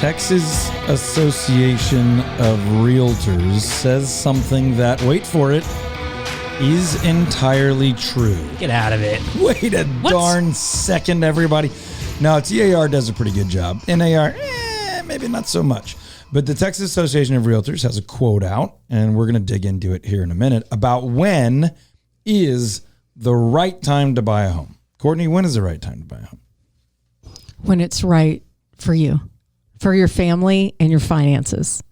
Texas Association of Realtors says something that, wait for it, is entirely true. Get out of it. Wait a darn second, everybody. No, TAR does a pretty good job. NAR, maybe not so much. But the Texas Association of Realtors has a quote out, and we're going to dig into it here in a minute, about when is the right time to buy a home. Courtney, when is the right time to buy a home? When it's right for you, for your family and your finances.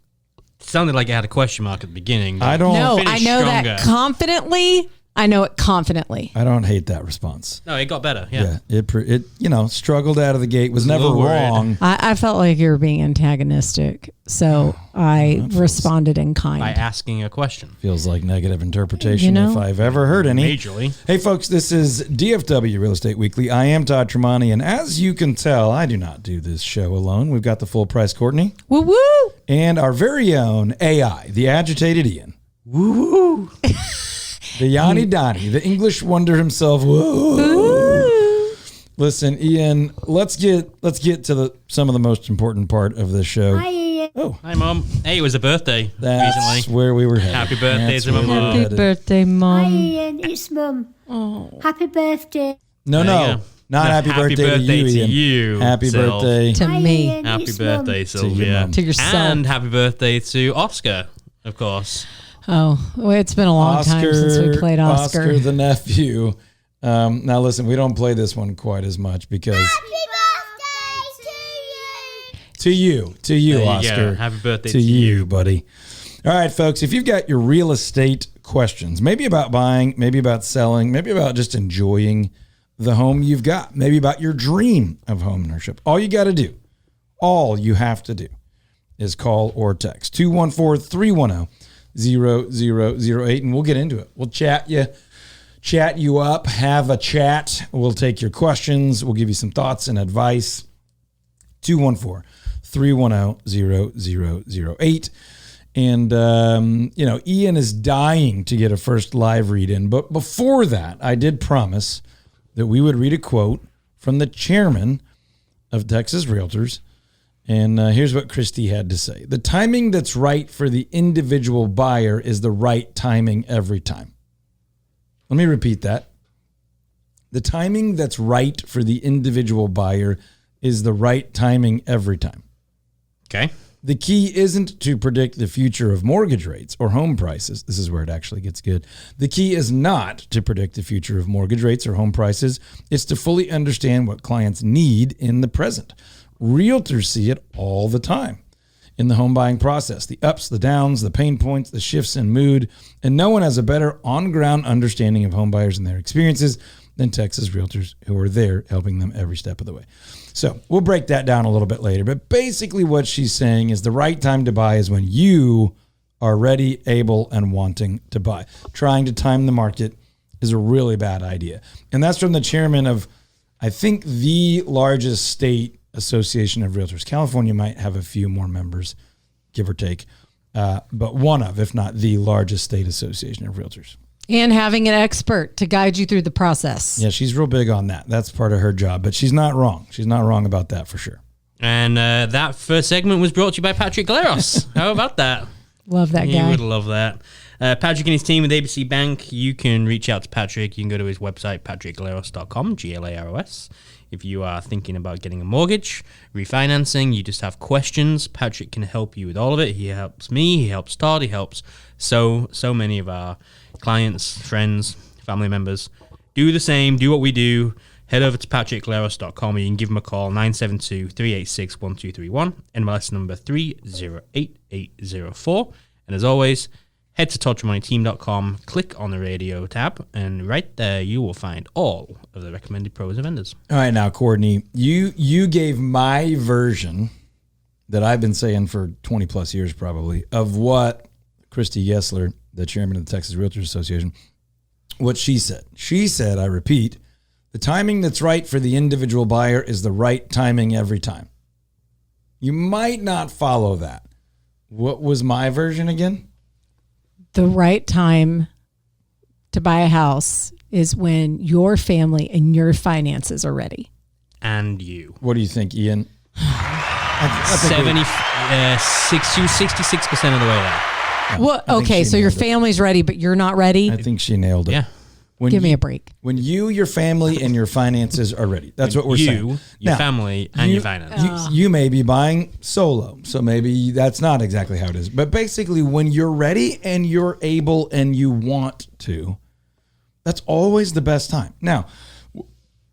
Sounded like it had a question mark at the beginning. I know that confidently. I know it confidently. I don't hate that response. No, it got better. Yeah. It struggled out of the gate, was never wrong. I felt like you were being antagonistic, so I responded in kind. By asking a question. Feels like negative interpretation if I've ever heard any. Majorly. Hey, folks, this is DFW Real Estate Weekly. I am Todd Tramonte, and as you can tell, I do not do this show alone. We've got the full price Courtney. Woo woo! And our very own AI, the agitated Ian. Woo woo! The Yanni Donnie, the English wonder himself. Whoa. Listen, Ian, let's get to some of the most important part of this show. Hi, Ian. Oh, hi, Mom. Hey, it was a birthday that's recently. Where we were headed. Happy birthday to my mom. Happy birthday, Mom. Hi, Ian. It's Mum. Oh. Happy birthday. No. Not happy birthday to you, Ian. You, happy birthday to Hi, me. Ian. Happy It's birthday, Mum. Sylvia. To yourself. And happy birthday to Oscar, of course. Oh, well, it's been a long time since we played Oscar. Oscar the nephew. Now listen, we don't play this one quite as much because Happy birthday to you. to you, There you Oscar. go. Happy birthday to you, buddy. All right, folks, if you've got your real estate questions, maybe about buying, maybe about selling, maybe about just enjoying the home you've got, maybe about your dream of home ownership, all you have to do is call or text 214-310-0008, and we'll get into it. We'll chat you up, have a chat. We'll take your questions. We'll give you some thoughts and advice. 214-310-0008. And, Ian is dying to get a first live read in. But before that, I did promise that we would read a quote from the chairman of Texas Realtors. And here's what Christy had to say. The timing that's right for the individual buyer is the right timing every time. Let me repeat that. The timing that's right for the individual buyer is the right timing every time. Okay. The key isn't to predict the future of mortgage rates or home prices. This is where it actually gets good. The key is not to predict the future of mortgage rates or home prices. It's to fully understand what clients need in the present. Realtors see it all the time in the home buying process, the ups, the downs, the pain points, the shifts in mood, and no one has a better on-ground understanding of home buyers and their experiences than Texas Realtors, who are there helping them every step of the way. So we'll break that down a little bit later, but basically what she's saying is the right time to buy is when you are ready, able, and wanting to buy. Trying to time the market is a really bad idea. And that's from the chairman of, I think, the largest state Association of Realtors. California might have a few more members, give or take, but one of, if not the largest state association of Realtors. And having an expert to guide you through the process. Yeah, she's real big on that. That's part of her job, but she's not wrong. She's not wrong about that for sure. And that first segment was brought to you by Patrick Galeros. How about that? Love that guy. You would love that. Patrick and his team with ABC Bank, you can reach out to Patrick. You can go to his website, patrickgaleros.com, Galaros. If you are thinking about getting a mortgage, refinancing, you just have questions, Patrick can help you with all of it. He helps me, he helps Todd, he helps so many of our clients, friends, family members. Do the same, do what we do. Head over to patrickgaleros.com, or you can give him a call, 972-386-1231, NMLS number 308804. And as always, head to toddtramonteteam.com, click on the radio tab, and right there you will find all of the recommended pros and vendors. All right, now, Courtney, you gave my version that I've been saying for 20 plus years probably of what Christy Yesler, the chairman of the Texas Realtors Association, what she said. She said, I repeat, the timing that's right for the individual buyer is the right timing every time. You might not follow that. What was my version again? The right time to buy a house is when your family and your finances are ready. And you. What do you think, Ian? I think 66% of the way there. Well, I think okay, she so your nailed it. family's ready, but you're not ready. I think she nailed it. Yeah. When Give me you- a break. When you, your family, and your finances are ready. That's what we're saying. Your Now, family, and your finance. You may be buying solo, so maybe that's not exactly how it is. But basically, when you're ready and you're able and you want to, that's always the best time. Now,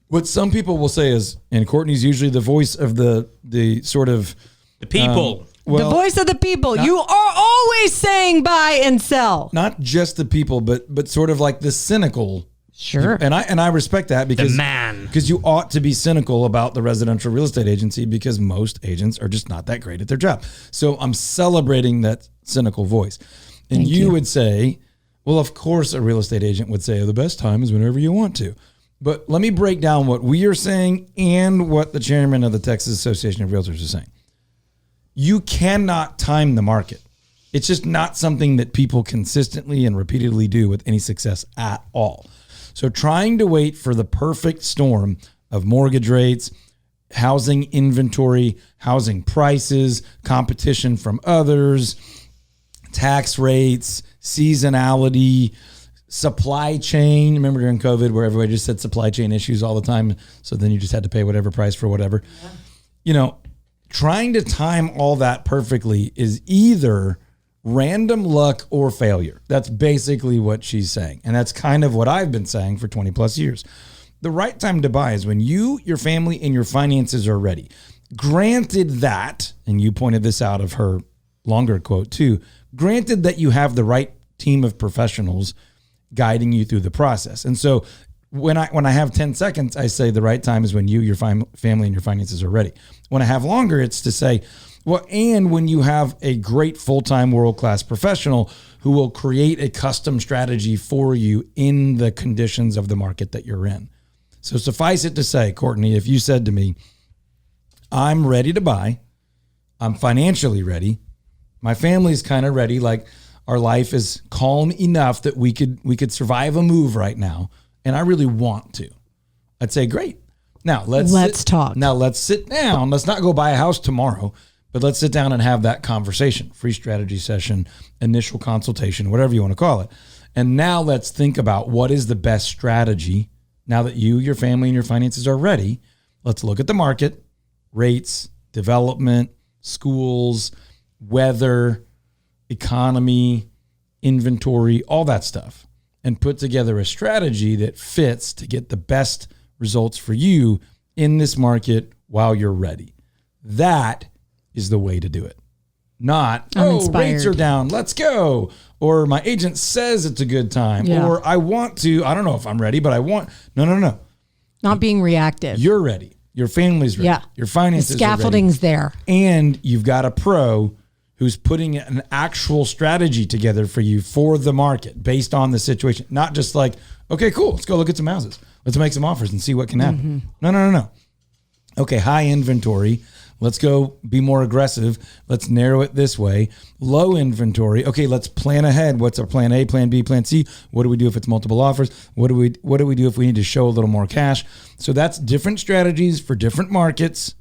what some people will say is, and Courtney's usually the voice of the sort of The people. The voice of the people. You are always saying buy and sell. not just the people, but sort of like the cynical. Sure. And I respect that because man. because you ought to be cynical about the residential real estate agency because most agents are just not that great at their job. So I'm celebrating that cynical voice. And you would say, well, of course a real estate agent would say the best time is whenever you want to. But let me break down what we are saying and what the chairman of the Texas Association of Realtors is saying. You cannot time the market. It's just not something that people consistently and repeatedly do with any success at all. So trying to wait for the perfect storm of mortgage rates, housing inventory, housing prices, competition from others, tax rates, seasonality, supply chain. Remember during COVID where everybody just said supply chain issues all the time. So then you just had to pay whatever price for whatever. Yeah. You know, trying to time all that perfectly is either random luck or failure. That's basically what she's saying. And that's kind of what I've been saying for 20 plus years. The right time to buy is when you, your family, and your finances are ready. Granted that, and you pointed this out of her longer quote too, granted that you have the right team of professionals guiding you through the process. And so when I have 10 seconds, I say the right time is when you, your family, and your finances are ready. When I have longer, it's to say, well, and when you have a great full-time world-class professional who will create a custom strategy for you in the conditions of the market that you're in. So suffice it to say, Courtney, if you said to me, I'm ready to buy, I'm financially ready, my family's kind of ready, like our life is calm enough that we could survive a move right now, and I really want to, I'd say, great. Now let's talk. Now let's sit down. Let's not go buy a house tomorrow, but let's sit down and have that conversation, free strategy session, initial consultation, whatever you want to call it. And now let's think about what is the best strategy now that you, your family, and your finances are ready. Let's look at the market, rates, development, schools, weather, economy, inventory, all that stuff, and put together a strategy that fits to get the best results for you in this market while you're ready. That is the way to do it. Not, rates are down, let's go. Or my agent says it's a good time. Yeah. Or I want to, I don't know if I'm ready, but I want, no. Not being reactive. You're ready. Your family's ready. Yeah. Your finances The scaffolding's are ready. there. And you've got a pro who's putting an actual strategy together for you for the market based on the situation. Not just like, okay, cool, let's go look at some houses. Let's make some offers and see what can happen. No. Okay, high inventory. Let's go be more aggressive. Let's narrow it this way. Low inventory. Okay, let's plan ahead. What's our plan A, plan B, plan C? What do we do if it's multiple offers? What do we do if we need to show a little more cash? So that's different strategies for different markets.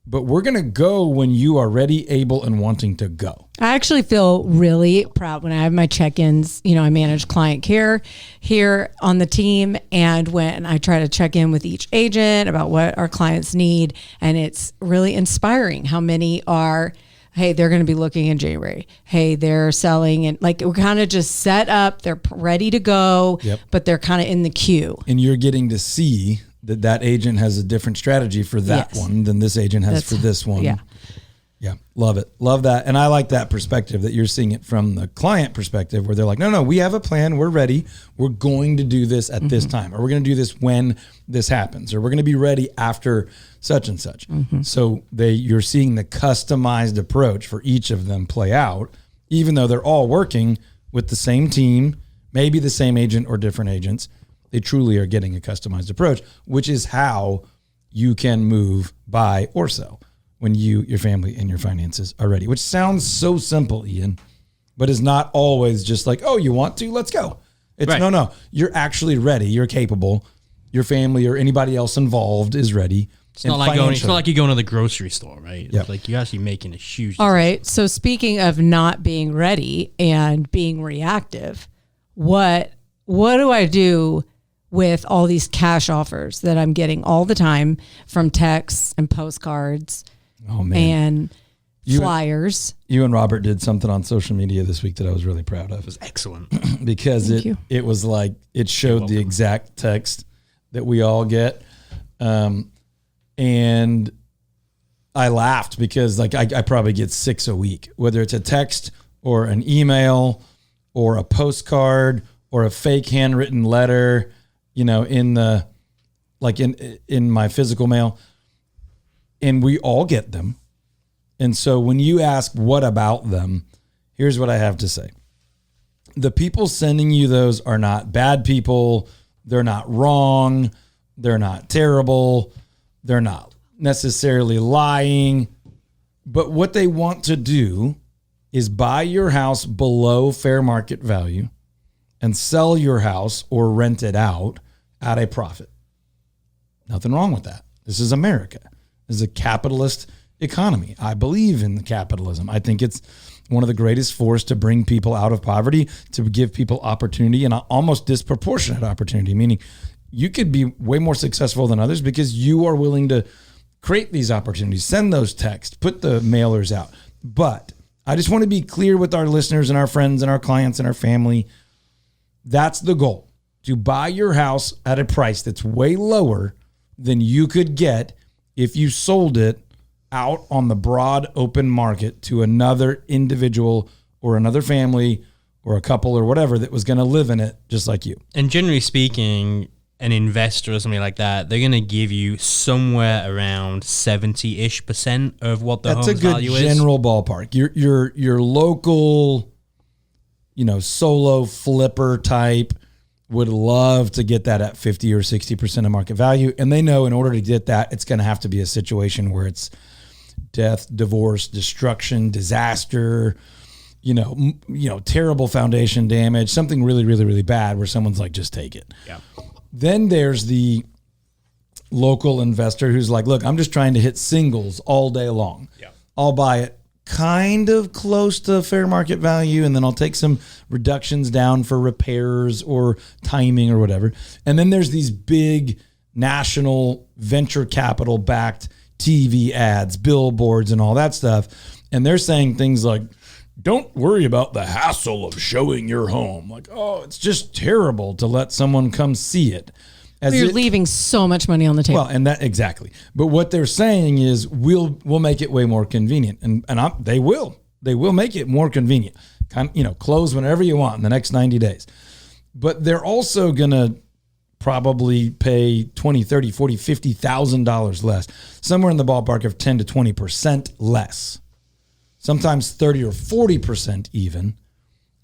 But we're going to go when you are ready, able, and wanting to go. I actually feel really proud when I have my check-ins. You know, I manage client care here on the team. And when I try to check in with each agent about what our clients need, and it's really inspiring how many are, hey, they're going to be looking in January. Hey, they're selling. And like, we're kind of just set up. They're ready to go, but they're kind of in the queue. And you're getting to see that agent has a different strategy for that one than this agent has for this one. Yeah. Love it. Love that. And I like that perspective that you're seeing it from the client perspective where they're like, no, we have a plan. We're ready. We're going to do this at this time, or we're going to do this when this happens, or we're going to be ready after such and such. So you're seeing the customized approach for each of them play out, even though they're all working with the same team, maybe the same agent or different agents. They truly are getting a customized approach, which is how you can move, buy, or sell when you, your family, and your finances are ready, which sounds so simple, Ian, but is not always just like, oh, you want to? Let's go. It's no, you're actually ready. You're capable. Your family or anybody else involved is ready. It's not like you're going to the grocery store, right? Yep. It's like you're actually making a huge. All right. So speaking of not being ready and being reactive, what do I do with all these cash offers that I'm getting all the time from texts and postcards and flyers? You and Robert did something on social media this week that I was really proud of. It was excellent because it was like it showed the exact text that we all get. And I laughed because like I probably get 6 a week, whether it's a text or an email or a postcard or a fake handwritten letter, in my physical mail. And we all get them. And so when you ask what about them, here's what I have to say. The people sending you those are not bad people. They're not wrong. They're not terrible. They're not necessarily lying. But what they want to do is buy your house below fair market value and sell your house or rent it out at a profit. Nothing wrong with that. This is America. This is a capitalist economy. I believe in capitalism. I think it's one of the greatest force to bring people out of poverty, to give people opportunity, and almost disproportionate opportunity, meaning you could be way more successful than others because you are willing to create these opportunities, send those texts, put the mailers out. But I just want to be clear with our listeners and our friends and our clients and our family. That's the goal, to buy your house at a price that's way lower than you could get if you sold it out on the broad open market to another individual or another family or a couple or whatever that was going to live in it just like you. And generally speaking, an investor or something like that, they're going to give you somewhere around 70-ish% of what the home's value is. That's a good general ballpark. Your local, solo flipper type would love to get that at 50 or 60% of market value. And they know in order to get that, it's going to have to be a situation where it's death, divorce, destruction, disaster, terrible foundation damage, something really, really, really bad where someone's like, just take it. Yeah. Then there's the local investor who's like, look, I'm just trying to hit singles all day long. Yeah. I'll buy it kind of close to fair market value, and then I'll take some reductions down for repairs or timing or whatever. And then there's these big national venture capital backed TV ads, billboards, and all that stuff. And they're saying things like, don't worry about the hassle of showing your home. Like, oh, it's just terrible to let someone come see it. You're leaving so much money on the table. Well, and that exactly. But what they're saying is we'll make it way more convenient, and they will make it more convenient. Close whenever you want in the next 90 days. But they're also gonna probably pay $20,000, $30,000, $40,000, $50,000 less, somewhere in the ballpark of 10 to 20% less. Sometimes 30 or 40% even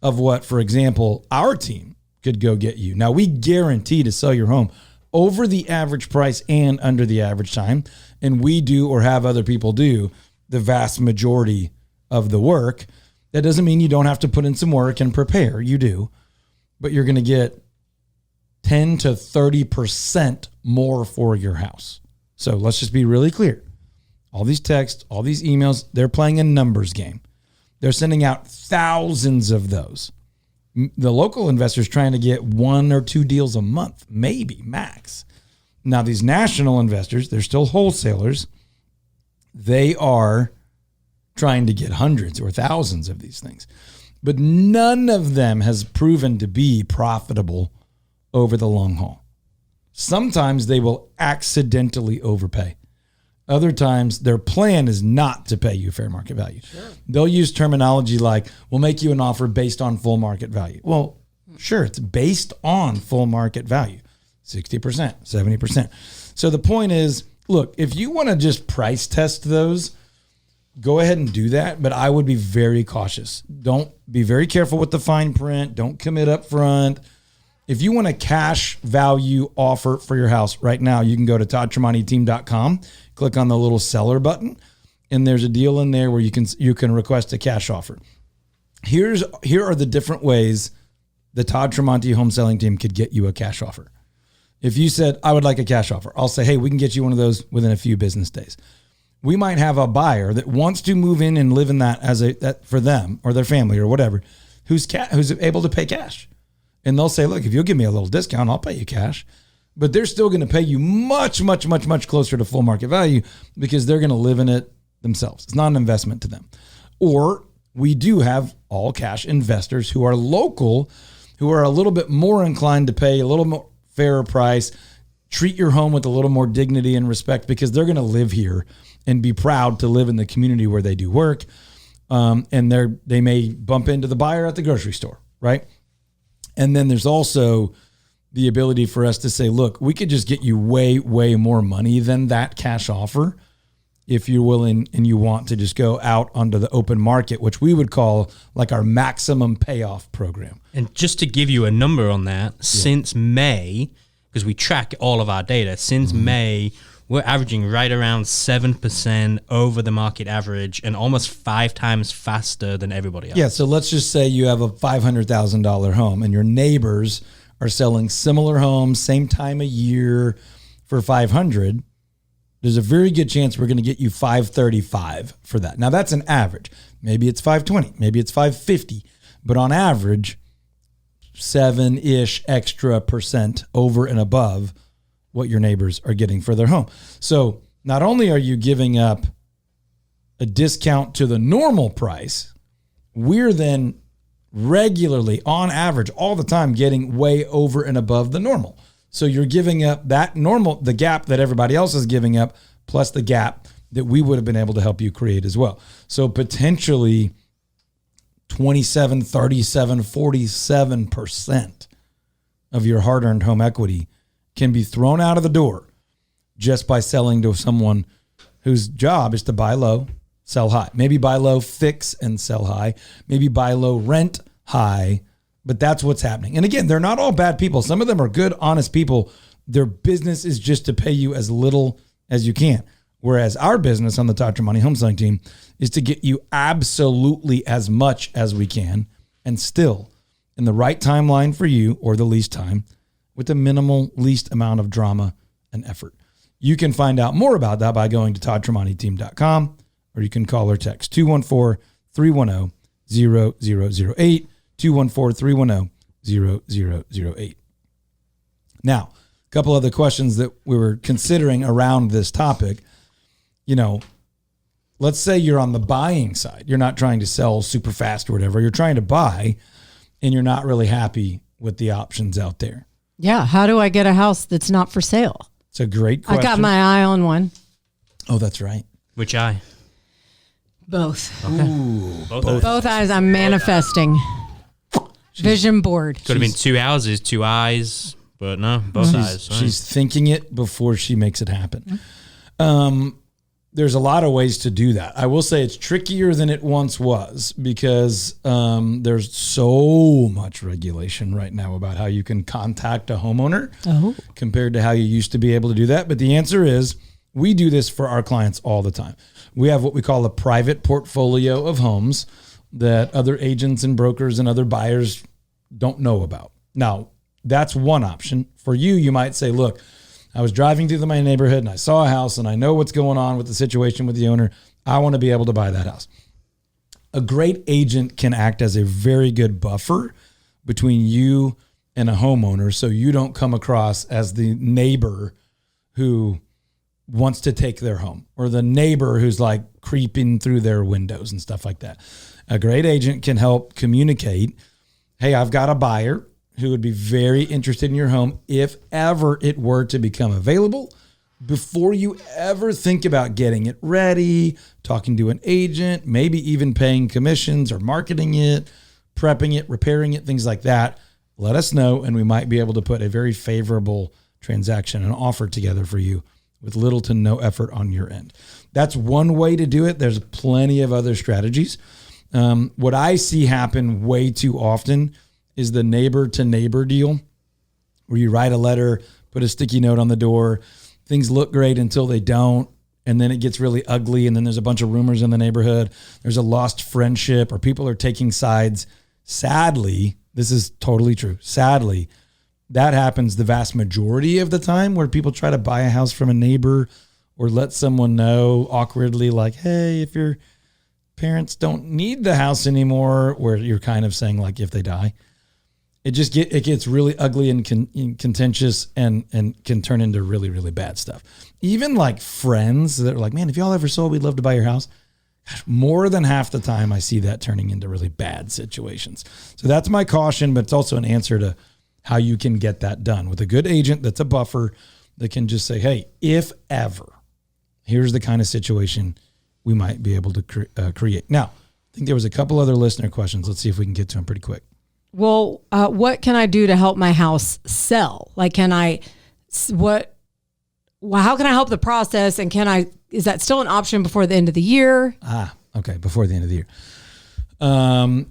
of what, for example, our team could go get you. Now, we guarantee to sell your home over the average price and under the average time. And we do, or have other people do, the vast majority of the work. That doesn't mean you don't have to put in some work and prepare. You do. But you're going to get 10 to 30% more for your house. So let's just be really clear. All these texts, all these emails, they're playing a numbers game. They're sending out thousands of those. The local investors trying to get 1 or 2 deals a month, maybe max. Now, these national investors, they're still wholesalers. They are trying to get hundreds or thousands of these things. But none of them has proven to be profitable over the long haul. Sometimes they will accidentally overpay. Other times, their plan is not to pay you fair market value. Sure. They'll use terminology like, we'll make you an offer based on full market value. Well, sure, it's based on full market value, 60%, 70%. So the point is, look, if you want to just price test those, go ahead and do that. But I would be very cautious. Don't be very careful with the fine print. Don't commit up front. If you want a cash value offer for your house right now, you can go to toddtramonteteam.com, click on the little seller button, and there's a deal in there where you can request a cash offer. Here are the different ways the Todd Tramonte home selling team could get you a cash offer. If you said, I would like a cash offer, I'll say, hey, we can get you one of those within a few business days. We might have a buyer that wants to move in and live in that that for them or their family or whatever, who's able to pay cash. And they'll say, look, if you'll give me a little discount, I'll pay you cash. But they're still going to pay you much, much, much, much closer to full market value because they're going to live in it themselves. It's not an investment to them. Or we do have all cash investors who are local, who are a little bit more inclined to pay a little more fairer price, treat your home with a little more dignity and respect because they're going to live here and be proud to live in the community where they do work. And they may bump into the buyer at the grocery store, right? And then there's also the ability for us to say, look, we could just get you way, way more money than that cash offer if you're willing and you want to just go out onto the open market, which we would call like our maximum payoff program. And just to give you a number on that, since May, because we track all of our data, since May, we're averaging right around 7% over the market average and almost 5 times faster than everybody else. Yeah, so let's just say you have a $500,000 home and your neighbors are selling similar homes, same time of year for $500,000. There's a very good chance we're going to get you $535,000 for that. Now that's an average. Maybe it's $520,000, maybe it's $550,000, but on average, 7-ish extra % over and above what your neighbors are getting for their home. So not only are you giving up a discount to the normal price, we're then regularly, on average, all the time, getting way over and above the normal. So you're giving up that normal, the gap that everybody else is giving up, plus the gap that we would have been able to help you create as well. So potentially 27, 37, 47% of your hard-earned home equity can be thrown out of the door just by selling to someone whose job is to buy low, sell high. Maybe buy low, fix and sell high. Maybe buy low, rent high. But that's what's happening. And again, they're not all bad people. Some of them are good, honest people. Their business is just to pay you as little as you can. Whereas our business on the Todd Tramonte Home Selling Team is to get you absolutely as much as we can and still in the right timeline for you or the least time with the minimal least amount of drama and effort. You can find out more about that by going to toddtramonteteam.com or you can call or text 214-310-0008, 214-310-0008. Now, a couple other questions that we were considering around this topic. You know, let's say you're on the buying side. You're not trying to sell super fast or whatever. You're trying to buy and you're not really happy with the options out there. Yeah. How do I get a house that's not for sale? It's a great question. I got my eye on one. Oh, that's right. Which eye? Both. Okay. Ooh, Both eyes. I'm manifesting. Vision board. Could have been 2 houses, 2 eyes, but no, both eyes. Right. She's thinking it before she makes it happen. There's a lot of ways to do that. I will say it's trickier than it once was because there's so much regulation right now about how you can contact a homeowner compared to how you used to be able to do that. But the answer is we do this for our clients all the time. We have what we call a private portfolio of homes that other agents and brokers and other buyers don't know about. Now, that's one option. For you, you might say, look, I was driving through my neighborhood and I saw a house and I know what's going on with the situation with the owner. I want to be able to buy that house. A great agent can act as a very good buffer between you and a homeowner so you don't come across as the neighbor who wants to take their home or the neighbor who's like creeping through their windows and stuff like that. A great agent can help communicate, hey, I've got a buyer who would be very interested in your home if ever it were to become available. Before you ever think about getting it ready, talking to an agent, maybe even paying commissions or marketing it, prepping it, repairing it, things like that, let us know and we might be able to put a very favorable transaction and offer together for you with little to no effort on your end. That's one way to do it. There's plenty of other strategies. What I see happen way too often is the neighbor to neighbor deal where you write a letter, put a sticky note on the door. Things look great until they don't. And then it gets really ugly. And then there's a bunch of rumors in the neighborhood. There's a lost friendship or people are taking sides. Sadly, this is totally true. Sadly, that happens the vast majority of the time, where people try to buy a house from a neighbor or let someone know awkwardly, like, hey, if your parents don't need the house anymore, where you're kind of saying, like, if they die. It gets really ugly and contentious and can turn into really, really bad stuff. Even like friends that are like, man, if y'all ever sold, we'd love to buy your house. Gosh, more than half the time I see that turning into really bad situations. So that's my caution, but it's also an answer to how you can get that done with a good agent that's a buffer that can just say, hey, if ever, here's the kind of situation we might be able to create. Now, I think there was a couple other listener questions. Let's see if we can get to them pretty quick. Well, what can I do to help my house sell? Like, how can I help the process? And is that still an option before the end of the year? Okay. Before the end of the year.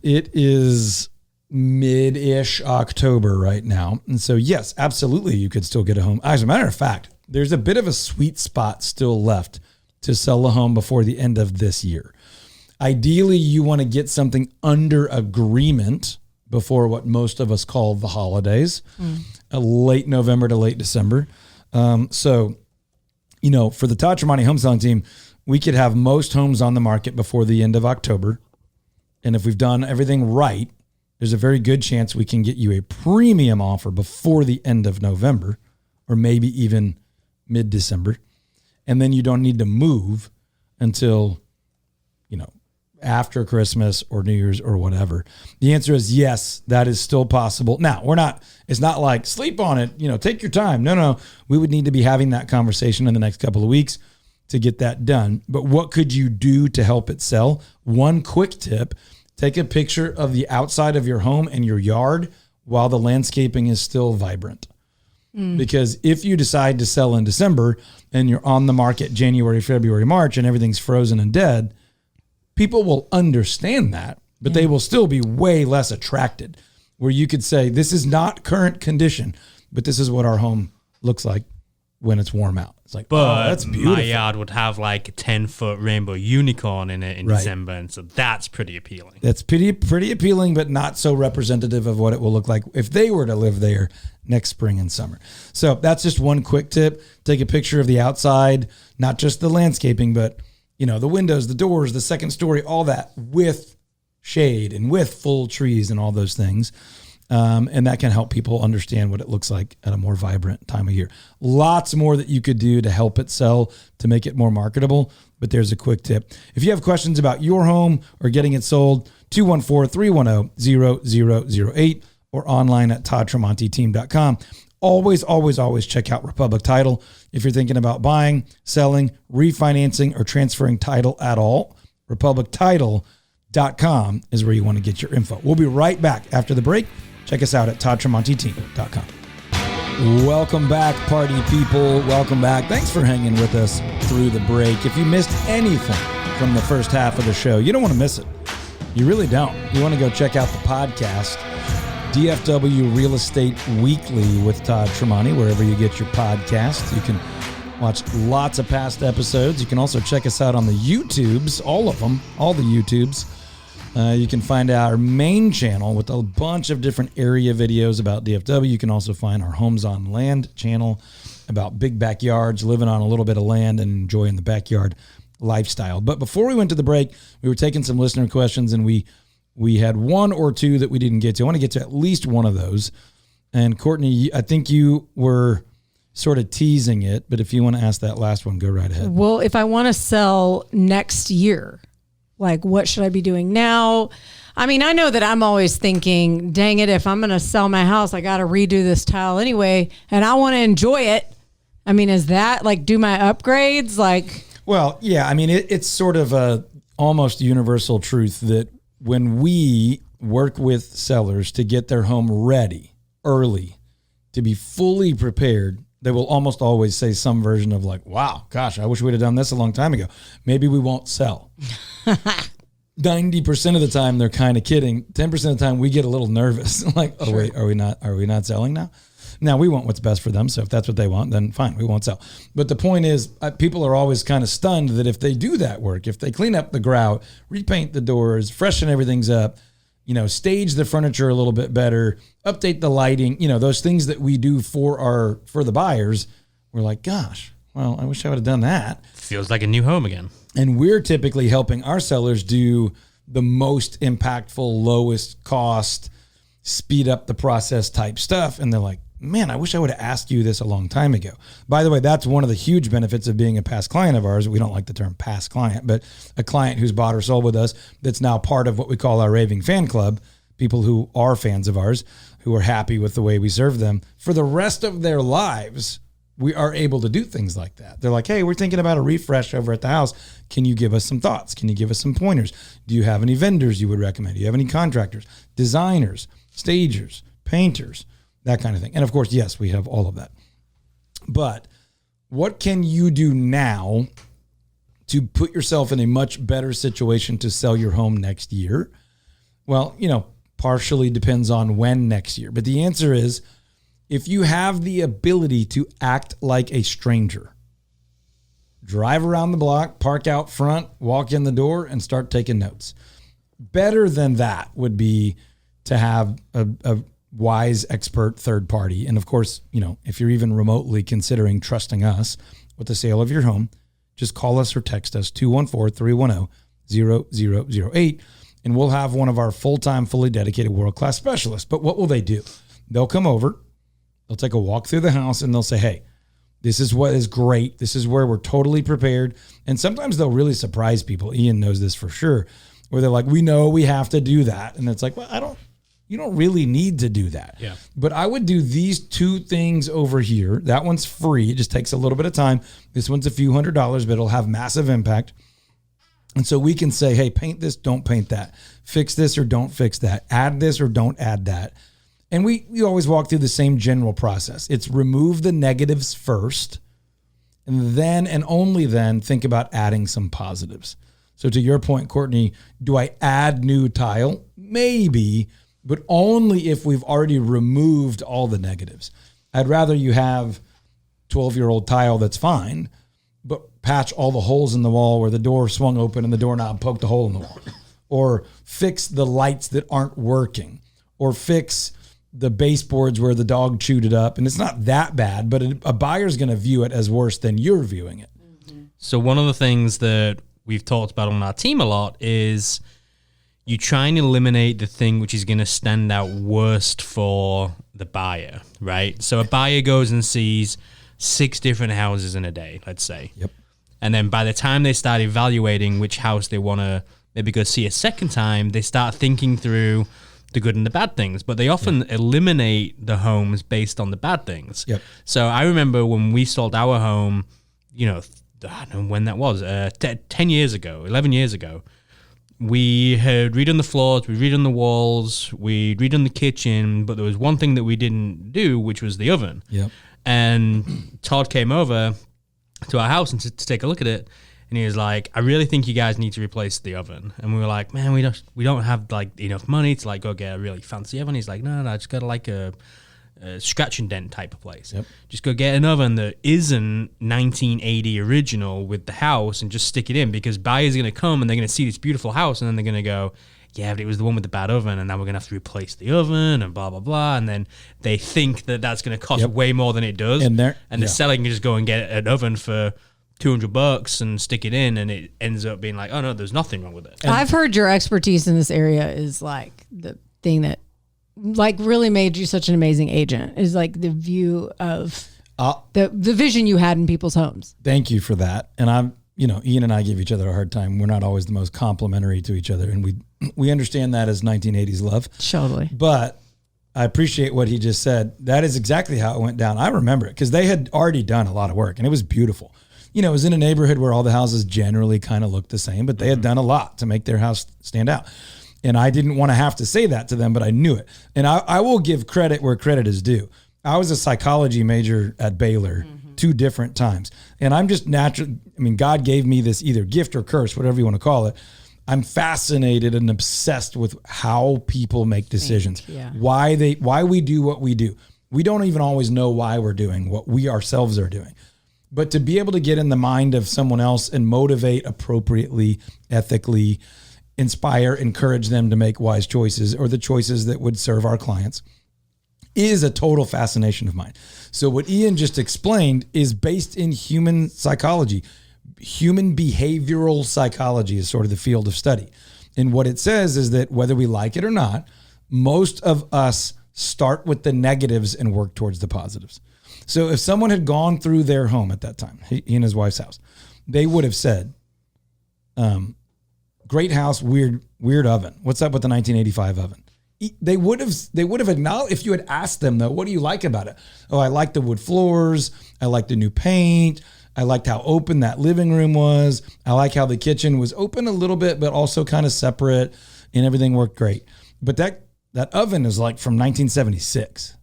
It is mid-ish October right now. And so, yes, absolutely, you could still get a home. As a matter of fact, there's a bit of a sweet spot still left to sell a home before the end of this year. Ideally, you want to get something under agreement before what most of us call the holidays, late November to late December. So, for the Todd Tramonte home selling team, we could have most homes on the market before the end of October. And if we've done everything right, there's a very good chance we can get you a premium offer before the end of November, or maybe even mid-December. And then you don't need to move until, after Christmas or New Year's or whatever. The answer is yes, that is still possible. Now, it's not like sleep on it, take your time. No. We would need to be having that conversation in the next couple of weeks to get that done. But what could you do to help it sell? One quick tip, take a picture of the outside of your home and your yard while the landscaping is still vibrant. Because if you decide to sell in December and you're on the market January, February, March, and everything's frozen and dead, people will understand that, but they will still be way less attracted. Where you could say, this is not current condition, but this is what our home looks like when it's warm out. It's like, but that's beautiful. My yard would have like a 10-foot rainbow unicorn in it in December, and so that's pretty appealing. That's pretty appealing, but not so representative of what it will look like if they were to live there next spring and summer. So that's just one quick tip. Take a picture of the outside, not just the landscaping, but the windows, the doors, the second story, all that with shade and with full trees and all those things. And that can help people understand what it looks like at a more vibrant time of year. Lots more that you could do to help it sell, to make it more marketable. But there's a quick tip. If you have questions about your home or getting it sold, 214-310-0008 or online at toddtramonteteam.com. Always check out Republic Title. If you're thinking about buying, selling, refinancing, or transferring title at all, republictitle.com is where you want to get your info. We'll be right back after the break. Check us out at toddtramonteteam.com. Welcome back, party people. Welcome back. Thanks for hanging with us through the break. If you missed anything from the first half of the show, you don't want to miss it. You really don't. You want to go check out the podcast, DFW Real Estate Weekly with Todd Tramonte, wherever you get your podcast. You can watch lots of past episodes. You can also check us out on the YouTubes, all of them, all the YouTubes. You can find our main channel with a bunch of different area videos about DFW. You can also find our Homes on Land channel about big backyards, living on a little bit of land and enjoying the backyard lifestyle. But before we went to the break, we were taking some listener questions, and we had one or two that we didn't get to. I want to get to at least one of those. And Courtney, I think you were sort of teasing it, but if you want to ask that last one, go right ahead. Well, if I want to sell next year, like what should I be doing now? I mean, I know that I'm always thinking, dang it, if I'm going to sell my house, I got to redo this tile anyway, and I want to enjoy it. I mean, is that like do my upgrades? Well, yeah, I mean, it's sort of a almost universal truth that when we work with sellers to get their home ready early, to be fully prepared, they will almost always say some version of like, wow, gosh, I wish we'd have done this a long time ago. Maybe we won't sell. 90% of the time, they're kind of kidding. 10% of the time, we get a little nervous. Like, oh, wait, are we not selling now? Now, we want what's best for them. So if that's what they want, then fine, we won't sell. But the point is, people are always kind of stunned that if they do that work, if they clean up the grout, repaint the doors, freshen everything's up, stage the furniture a little bit better, update the lighting, those things that we do for the buyers. We're like, gosh, well, I wish I would have done that. Feels like a new home again. And we're typically helping our sellers do the most impactful, lowest cost, speed up the process type stuff. And they're like, man, I wish I would have asked you this a long time ago. By the way, that's one of the huge benefits of being a past client of ours. We don't like the term past client, but a client who's bought or sold with us that's now part of what we call our raving fan club, people who are fans of ours, who are happy with the way we serve them. For the rest of their lives, we are able to do things like that. They're like, hey, we're thinking about a refresh over at the house. Can you give us some thoughts? Can you give us some pointers? Do you have any vendors you would recommend? Do you have any contractors, designers, stagers, painters, that kind of thing? And of course, yes, we have all of that. But what can you do now to put yourself in a much better situation to sell your home next year? Well, partially depends on when next year. But the answer is, if you have the ability to act like a stranger, drive around the block, park out front, walk in the door, and start taking notes. Better than that would be to have a wise expert third party. And of course, if you're even remotely considering trusting us with the sale of your home, just call us or text us 214-310-0008, and we'll have one of our full-time, fully dedicated world-class specialists. But what will they do? They'll come over. They'll take a walk through the house and they'll say, hey, this is what is great. This is where we're totally prepared. And sometimes they'll really surprise people. Ian knows this for sure, where they're like, we know we have to do that. And it's like, well, you don't really need to do that. Yeah. But I would do these two things over here. That one's free. It just takes a little bit of time. This one's a few $100s, but it'll have massive impact. And so we can say, hey, paint this, don't paint that. Fix this or don't fix that. Add this or don't add that. And we always walk through the same general process. It's remove the negatives first, and then and only then think about adding some positives. So to your point, Courtney, do I add new tile? Maybe, but only if we've already removed all the negatives. I'd rather you have 12-year-old tile that's fine, but patch all the holes in the wall where the door swung open and the doorknob poked a hole in the wall. Or fix the lights that aren't working. Or fix the baseboards where the dog chewed it up. And it's not that bad, but a buyer's going to view it as worse than you're viewing it. So one of the things that we've talked about on our team a lot is you try and eliminate the thing which is going to stand out worst for the buyer, right? So a buyer goes and sees 6 different houses in a day, let's say. Yep. And then by the time they start evaluating which house they want to maybe go see a second time, they start thinking through the good and the bad things, but they often eliminate the homes based on the bad things. Yep. So I remember when we sold our home, I don't know when that was, 10 years ago, 11 years ago, we had redone the floors, we redone the walls, we redone the kitchen, but there was one thing that we didn't do, which was the oven. Yep. And Todd came over to our house and to take a look at it. And he was like, I really think you guys need to replace the oven. And we were like, man, we don't have like enough money to like go get a really fancy oven. He's like, no, just go to like a scratch and dent type of place. Yep. Just go get an oven that isn't 1980 original with the house and just stick it in, because buyers are going to come and they're going to see this beautiful house and then they're going to go, yeah, but it was the one with the bad oven and now we're going to have to replace the oven and blah, blah, blah. And then they think that that's going to cost way more than it does. And the seller can just go and get an oven for $200 and stick it in, and it ends up being like, oh no, there's nothing wrong with it. And I've heard your expertise in this area is like the thing that like really made you such an amazing agent, is like the view of the vision you had in people's homes. Thank you for that. And Ian and I give each other a hard time. We're not always the most complimentary to each other, and we understand that as 1980s love. Totally. But I appreciate what he just said. That is exactly how it went down. I remember it because they had already done a lot of work and it was beautiful. It was in a neighborhood where all the houses generally kind of looked the same, but they had done a lot to make their house stand out. And I didn't want to have to say that to them, but I knew it. And I will give credit where credit is due. I was a psychology major at Baylor 2 different times. And I'm just God gave me this either gift or curse, whatever you want to call it. I'm fascinated and obsessed with how people make decisions, why we do what we do. We don't even always know why we're doing what we ourselves are doing. But to be able to get in the mind of someone else and motivate appropriately, ethically, inspire, encourage them to make wise choices or the choices that would serve our clients is a total fascination of mine. So what Ian just explained is based in human psychology. Human behavioral psychology is sort of the field of study. And what it says is that whether we like it or not, most of us start with the negatives and work towards the positives. So if someone had gone through their home at that time, he and his wife's house, they would have said, great house, weird oven. What's up with the 1985 oven? They would have acknowledged, if you had asked them though, what do you like about it? Oh, I like the wood floors. I like the new paint. I liked how open that living room was. I like how the kitchen was open a little bit, but also kind of separate, and everything worked great. But that oven is like from 1976.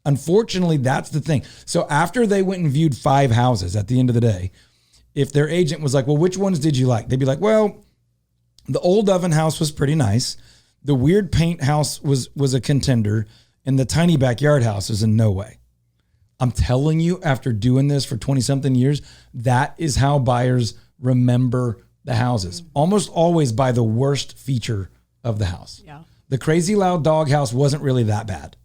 Unfortunately, that's the thing. So after they went and viewed 5 houses at the end of the day, if their agent was like, well, which ones did you like? They'd be like, well, the old oven house was pretty nice. The weird paint house was a contender, and the tiny backyard house is in no way. I'm telling you, after doing this for 20 something years, that is how buyers remember the houses. Almost always by the worst feature of the house. Yeah. The crazy loud dog house wasn't really that bad.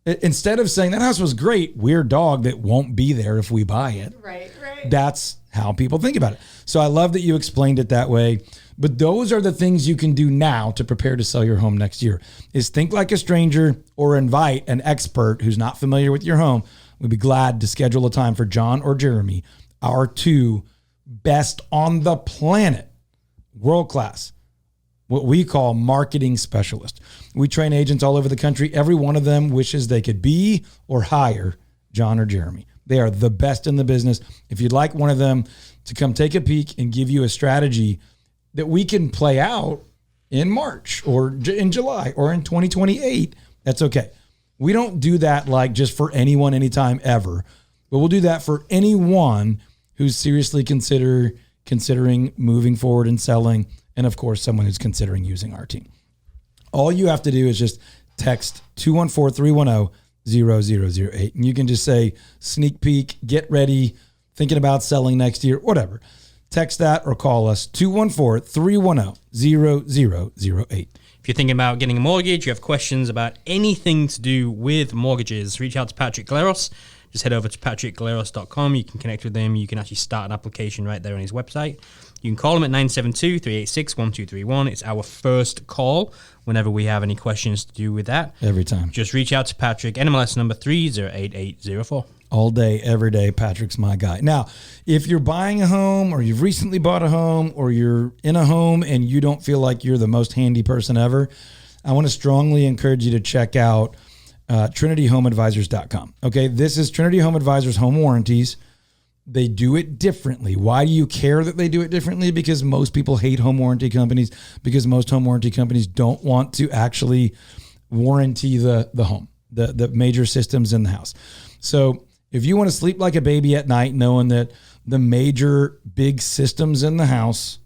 Instead of saying that house was great, weird dog that won't be there if we buy it. Right. That's how people think about it. So I love that you explained it that way. But those are the things you can do now to prepare to sell your home next year, is think like a stranger or invite an expert who's not familiar with your home. We'd be glad to schedule a time for John or Jeremy, our 2 best on the planet, world-class, what we call marketing specialists. We train agents all over the country. Every one of them wishes they could be or hire John or Jeremy. They are the best in the business. If you'd like one of them to come take a peek and give you a strategy that we can play out in March or in July or in 2028, that's okay. We don't do that like just for anyone, anytime, ever, but we'll do that for anyone who's seriously considering moving forward and selling, and of course, someone who's considering using our team. All you have to do is just text 214-310-0008, and you can just say, sneak peek, get ready, thinking about selling next year, whatever. Text that or call us 214-310-0008. If you're thinking about getting a mortgage, you have questions about anything to do with mortgages, reach out to Patrick Galeros. Just head over to patrickgaleros.com. You can connect with him. You can actually start an application right there on his website. You can call him at 972-386-1231. It's our first call whenever we have any questions to do with that. Every time. Just reach out to Patrick, NMLS number 308804. All day, every day, Patrick's my guy. Now, if you're buying a home or you've recently bought a home or you're in a home and you don't feel like you're the most handy person ever, I want to strongly encourage you to check out TrinityHomeAdvisors.com. Okay, this is Trinity Home Advisors Home Warranties. They do it differently. Why do you care that they do it differently? Because most people hate home warranty companies, because most home warranty companies don't want to actually warranty the home, the major systems in the house. So if you want to sleep like a baby at night, knowing that the major big systems in the house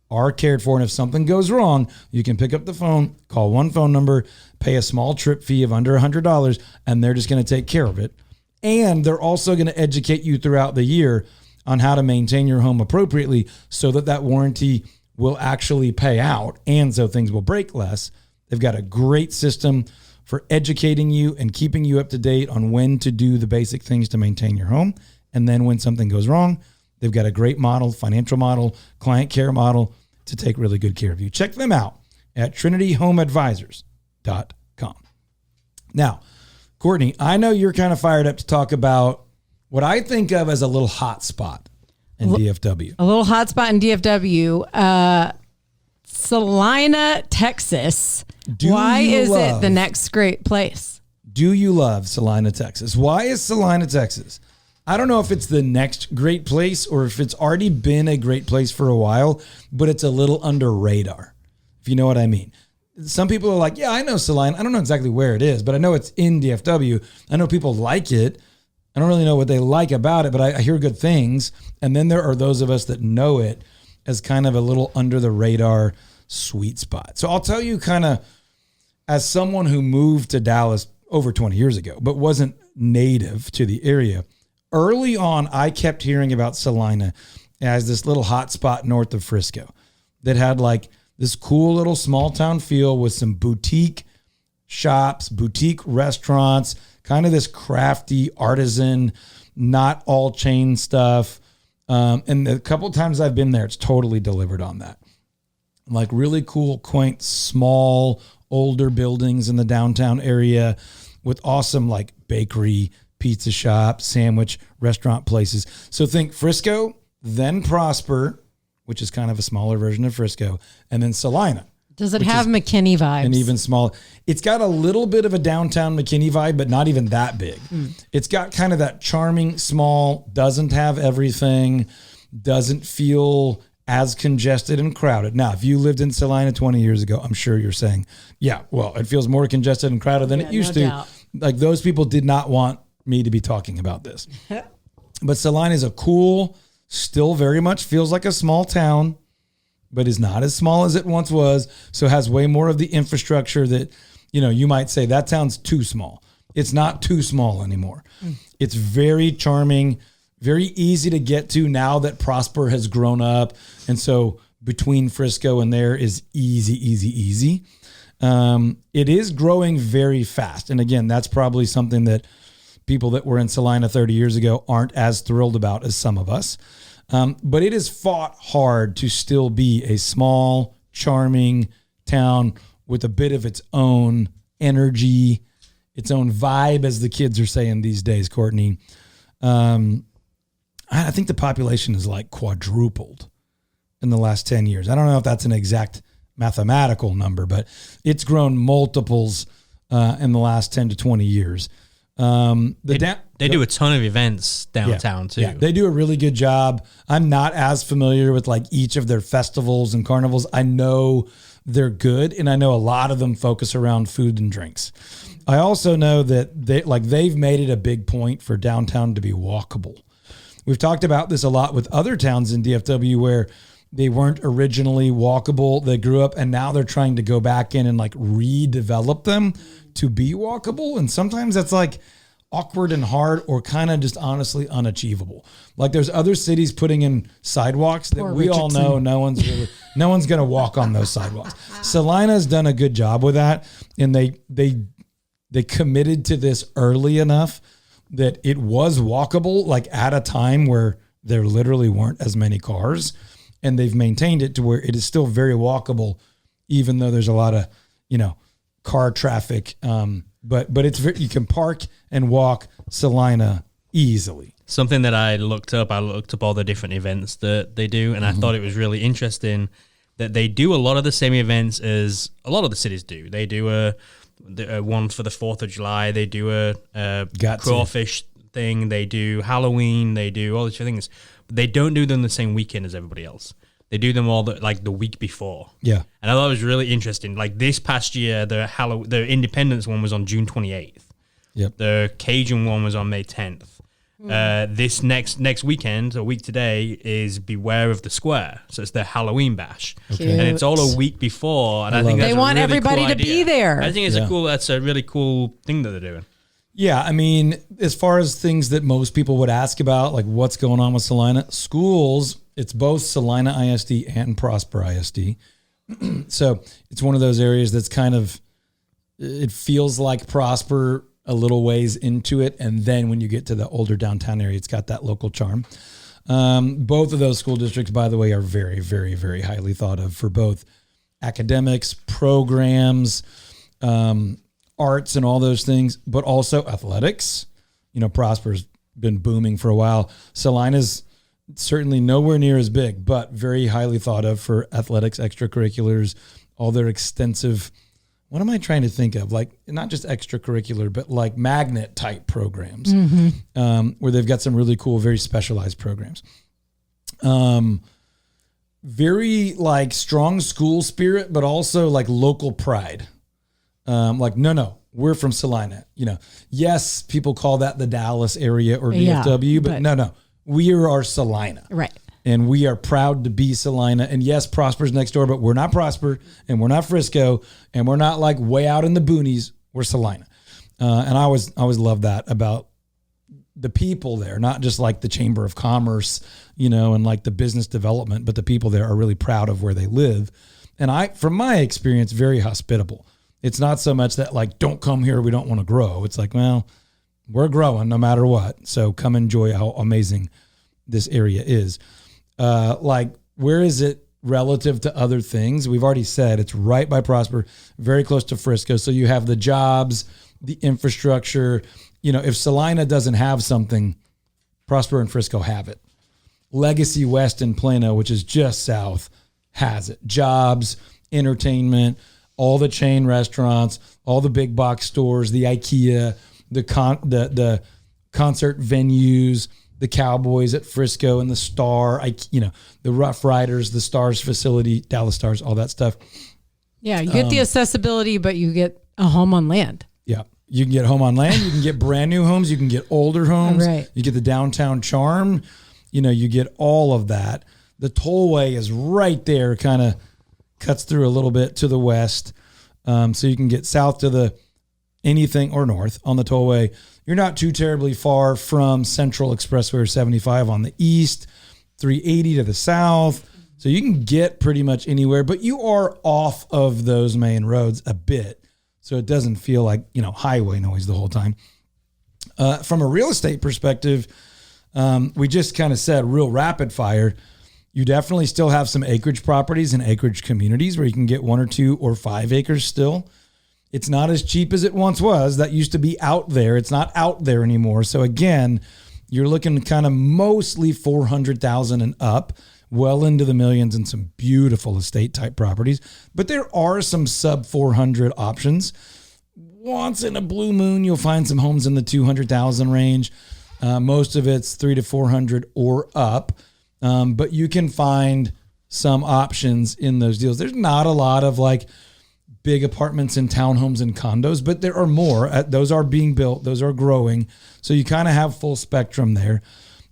are cared for, and if something goes wrong, you can pick up the phone, call one phone number, pay a small trip fee of under $100, and they're just going to take care of it. And they're also going to educate you throughout the year on how to maintain your home appropriately so that that warranty will actually pay out and so things will break less. They've got a great system for educating you and keeping you up to date on when to do the basic things to maintain your home. And then when something goes wrong, they've got a great model, financial model, client care model to take really good care of you. Check them out at TrinityHomeAdvisors.com. Now, Courtney, I know you're kind of fired up to talk about what I think of as a little hot spot in DFW. A little hot spot in DFW. Celina, Texas. Why is it the next great place? Do you love Celina, Texas? Why is Celina, Texas? I don't know if it's the next great place or if it's already been a great place for a while, but it's a little under radar, if you know what I mean. Some people are like, yeah, I know Celina. I don't know exactly where it is, but I know it's in DFW. I know people like it. I don't really know what they like about it, but I hear good things. And then there are those of us that know it as kind of a little under the radar sweet spot. So I'll tell you kind of as someone who moved to Dallas over 20 years ago, but wasn't native to the area. Early on, I kept hearing about Celina as this little hot spot north of Frisco. that had like this cool little small town feel with some boutique shops, boutique restaurants, kind of this crafty artisan, not all chain stuff. And the couple of times I've been there, it's totally delivered on that. Like really cool, quaint, small, older buildings in the downtown area with awesome like bakery, pizza shop, sandwich, restaurant places. So think Frisco, then Prosper, which is kind of a smaller version of Frisco, and then Celina. Does it have McKinney vibes? And even smaller. It's got a little bit of a downtown McKinney vibe, but not even that big. It's got kind of that charming, small, doesn't have everything, doesn't feel as congested and crowded. Now, if you lived in Celina 20 years ago, I'm sure you're saying, yeah, well, it feels more congested and crowded than it used to. Doubt. Like those people did not want me to be talking about this. But Celina is a cool, still very much feels like a small town, but is not as small as it once was. So has way more of the infrastructure that, you might say that town's too small. It's not too small anymore. It's very charming, very easy to get to now that Prosper has grown up. And so between Frisco and there is easy. It is growing very fast. And again, that's probably something that people that were in Celina 30 years ago aren't as thrilled about as some of us. But it has fought hard to still be a small, charming town with a bit of its own energy, its own vibe, as the kids are saying these days, Courtney. I think the population is like quadrupled in the last 10 years. I don't know if that's an exact mathematical number, but it's grown multiples in the last 10 to 20 years. They do a ton of events downtown too. Yeah, they do a really good job. I'm not as familiar with like each of their festivals and carnivals. I know they're good, and I know a lot of them focus around food and drinks. I also know that they've made it a big point for downtown to be walkable. We've talked about this a lot with other towns in DFW where they weren't originally walkable. They grew up and now they're trying to go back in and like redevelop them to be walkable. And sometimes that's like awkward and hard or kind of just honestly unachievable. Like there's other cities putting in sidewalks that we all know no one's going to walk on those sidewalks. Celina's done a good job with that. And they committed to this early enough that it was walkable, like at a time where there literally weren't as many cars. And they've maintained it to where it is still very walkable, even though there's a lot of, car traffic. But it's you can park and walk Celina easily. Something that I looked up all the different events that they do, and I thought it was really interesting that they do a lot of the same events as a lot of the cities do. They do a one for the 4th of July. They do a crawfish thing. They do Halloween. They do all these things. But they don't do them the same weekend as everybody else. They do them all the week before. Yeah. And I thought it was really interesting. Like this past year, the Independence one was on June 28th. Yep. The Cajun one was on May 10th. This next weekend, a week today, is Beware of the Square. So it's the Halloween bash. Okay. And it's all a week before. And I think that's they want a really everybody cool to idea. be there. I think that's a really cool thing that they're doing. Yeah, I mean, as far as things that most people would ask about, like what's going on with Celina, schools, it's both Celina ISD and Prosper ISD. So it's one of those areas that's kind of, it feels like Prosper a little ways into it. And then when you get to the older downtown area, it's got that local charm. Both of those school districts, by the way, are very, very, very highly thought of for both academics, programs, arts and all those things, but also athletics. Prosper's been booming for a while. Celina's certainly nowhere near as big, but very highly thought of for athletics, extracurriculars, all their extensive, what am I trying to think of? Like not just extracurricular, but like magnet type programs, where they've got some really cool, very specialized programs. Very like strong school spirit, but also like local pride. No, we're from Celina. Yes, people call that the Dallas area or DFW, but no, we are Celina. Right. And we are proud to be Celina. And yes, Prosper's next door, but we're not Prosper and we're not Frisco and we're not like way out in the boonies. We're Celina. And I always love that about the people there, not just like the Chamber of Commerce, and like the business development, but the people there are really proud of where they live. And from my experience, very hospitable. It's not so much that like, don't come here, we don't want to grow. It's like, well, we're growing no matter what. So come enjoy how amazing this area is. Like, where is it relative to other things? We've already said it's right by Prosper, very close to Frisco. So you have the jobs, the infrastructure. If Celina doesn't have something, Prosper and Frisco have it. Legacy West in Plano, which is just south, has it. Jobs, entertainment, all the chain restaurants, all the big box stores, the IKEA, the concert venues, the Cowboys at Frisco and the Star, the Rough Riders, the Stars facility, Dallas Stars, all that stuff. Yeah, you get the accessibility, but you get a home on land. Yeah, you can get home on land. You can get brand new homes. You can get older homes. Right. You get the downtown charm. You get all of that. The tollway is right there, kind of cuts through a little bit to the west. So you can get south to anything or north on the tollway. You're not too terribly far from Central Expressway 75 on the east, 380 to the south. So you can get pretty much anywhere, but you are off of those main roads a bit. So it doesn't feel like, highway noise the whole time. From a real estate perspective, we just kind of said real rapid fire. You definitely still have some acreage properties and acreage communities where you can get 1 or 2 or 5 acres still. It's not as cheap as it once was. That used to be out there. It's not out there anymore. So again, you're looking kind of mostly 400,000 and up, well into the millions, and some beautiful estate type properties. But there are some sub 400 options. Once in a blue moon, you'll find some homes in the 200,000 range. Most of it's 300 to 400 or up. But you can find some options in those deals. There's not a lot of like big apartments and townhomes and condos, but there are more. Those are being built. Those are growing. So you kind of have full spectrum there.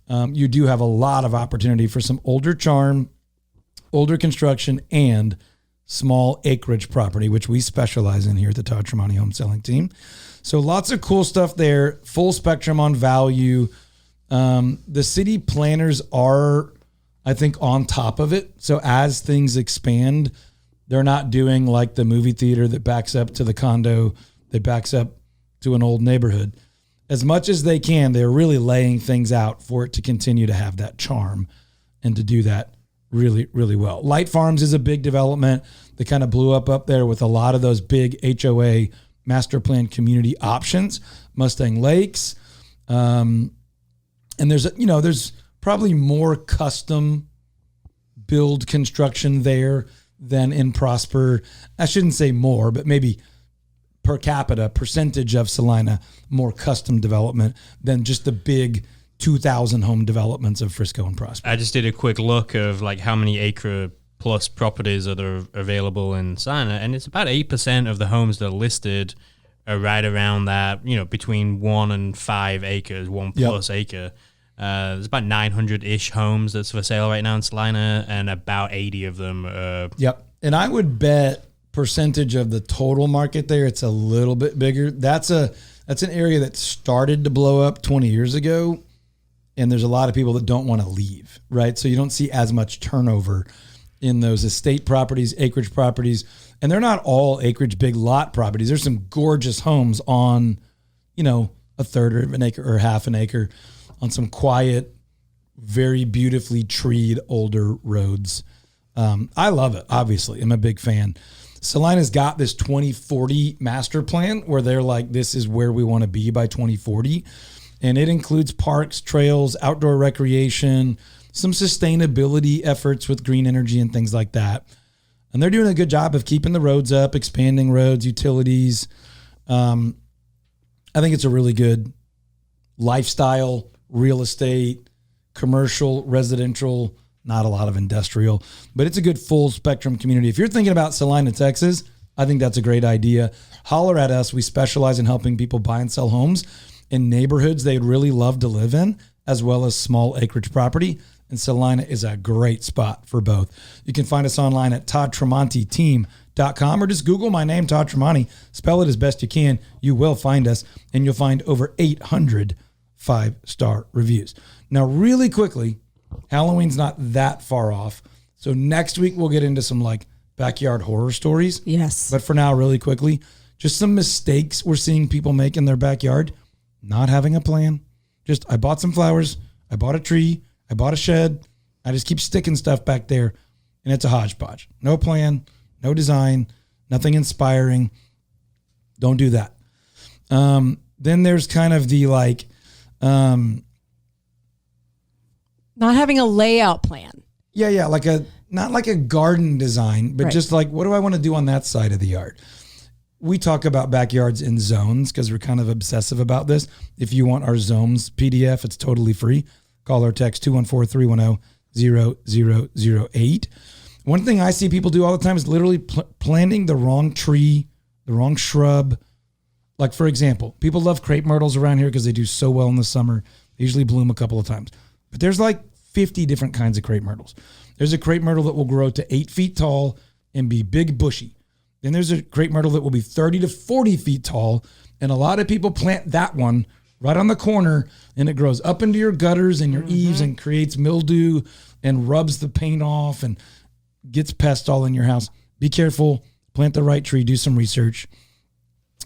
You do have a lot of opportunity for some older charm, older construction, and small acreage property, which we specialize in here at the Todd Tramonte Home Selling Team. So lots of cool stuff there. Full spectrum on value. The city planners are, I think, on top of it. So as things expand, they're not doing like the movie theater that backs up to the condo, that backs up to an old neighborhood. As much as they can, they're really laying things out for it to continue to have that charm and to do that really, really well. Light Farms is a big development that kind of blew up there with a lot of those big HOA master plan community options. Mustang Lakes. And there's probably more custom build construction there than in Prosper. I shouldn't say more, but maybe per capita percentage of Celina, more custom development than just the big 2,000 home developments of Frisco and Prosper. I just did a quick look of like how many acre plus properties that are available in Celina, and it's about 8% of the homes that are listed are right around that, between 1 and 5 acres, 1 plus acre. There's about 900-ish homes that's for sale right now in Celina, and about 80 of them. Yep. And I would bet percentage of the total market there, it's a little bit bigger. That's an area that started to blow up 20 years ago, and there's a lot of people that don't want to leave, right? So you don't see as much turnover in those estate properties, acreage properties, and they're not all acreage big lot properties. There's some gorgeous homes on, a third of an acre or half an acre on some quiet, very beautifully treed older roads. I love it, obviously. I'm a big fan. Celina's got this 2040 master plan where they're like, this is where we want to be by 2040. And it includes parks, trails, outdoor recreation, some sustainability efforts with green energy and things like that. And they're doing a good job of keeping the roads up, expanding roads, utilities. I think it's a really good lifestyle, real estate, commercial, residential, not a lot of industrial, but it's a good full spectrum community. If you're thinking about Celina, Texas, I think that's a great idea. Holler at us. We specialize in helping people buy and sell homes in neighborhoods they'd really love to live in, as well as small acreage property. And Celina is a great spot for both. You can find us online at toddtramonteteam.com or just Google my name, Todd Tramonte. Spell it as best you can. You will find us, and you'll find over 800 5-star reviews. Now, really quickly, Halloween's not that far off. So next week we'll get into some like backyard horror stories. Yes. But for now, really quickly, just some mistakes we're seeing people make in their backyard. Not having a plan. Just, I bought some flowers. I bought a tree. I bought a shed. I just keep sticking stuff back there, and it's a hodgepodge. No plan, no design, nothing inspiring. Don't do that. Then there's kind of the like... not having a layout plan. Yeah, like not like a garden design, but Right. just like, what do I want to do on that side of the yard? We talk about backyards in zones because we're kind of obsessive about this. If you want our zones PDF, it's totally free. Call or text 214-310-0008. One thing I see people do all the time is literally planting the wrong tree, the wrong shrub. Like, for example, people love crepe myrtles around here because they do so well in the summer. They usually bloom a couple of times. But there's like 50 different kinds of crepe myrtles. There's a crepe myrtle that will grow to 8 feet tall and be big bushy. Then there's a crepe myrtle that will be 30 to 40 feet tall. And a lot of people plant that one right on the corner, and it grows up into your gutters and your eaves and creates mildew and rubs the paint off and gets pests all in your house. Be careful. Plant the right tree. Do some research.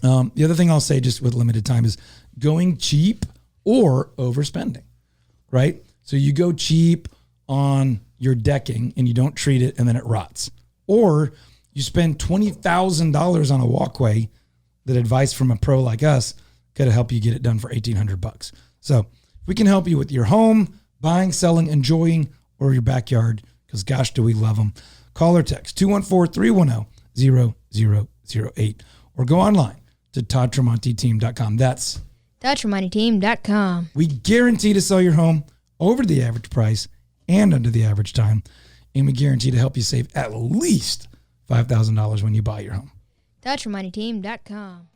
The other thing I'll say just with limited time is going cheap or overspending, right? So you go cheap on your decking and you don't treat it and then it rots. Or you spend $20,000 on a walkway that advice from a pro like us could help you get it done for $1,800. So if we can help you with your home, buying, selling, enjoying, or your backyard, because gosh, do we love them. Call or text 214-310-0008 or go online to toddtramonteteam.com. That's ToddTramonteteam.com. we guarantee to sell your home over the average price and under the average time. And we guarantee to help you save at least $5,000 when you buy your home. ToddTramonteteam.com.